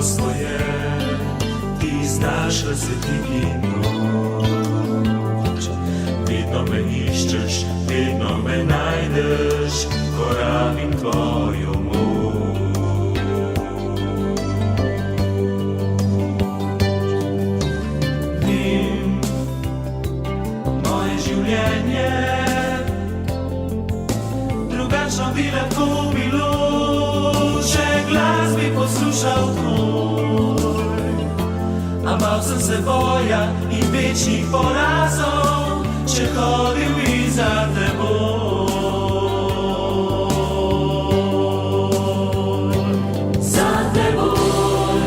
Своje, ti znaš da se ti noć, vidno me iščeš, vidno me najdeš, ko rabim tvoju moč. Vim, moje življenje drugačno bi lahko bilo, če glas bi poslušal tvoj. A bal sem se boja in večnih porazov, če hodil iza teboj. Za teboj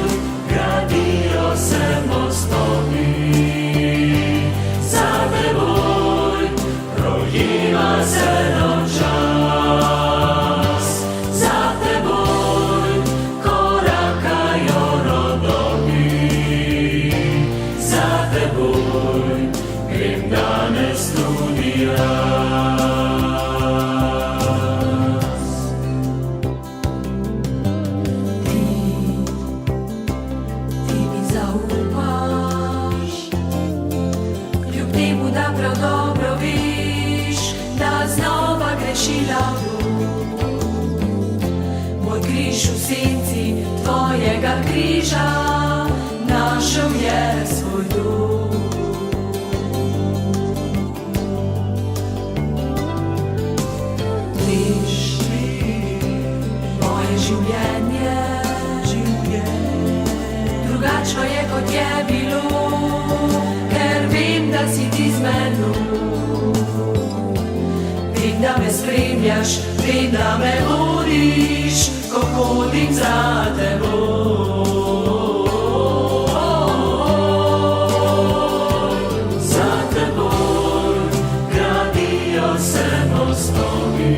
gradijo se mostovi, za teboj rojiva se nočas, za teboj korakajo rodovi, za teboj grem danes tudi jaz. Ti mi zaupaš, kljub temu, da prav dobro veš, da znova grešila bom. Moj križ v senci tvojega križa našel je svoj dom. Veš, moje življenje drugačno je, kot je bilo, ker vem, da si ti z menoj. Vem, da me spremljaš, vem, da me vodiš, ko hodim za teboj. Za teboj gradijo se mostovi.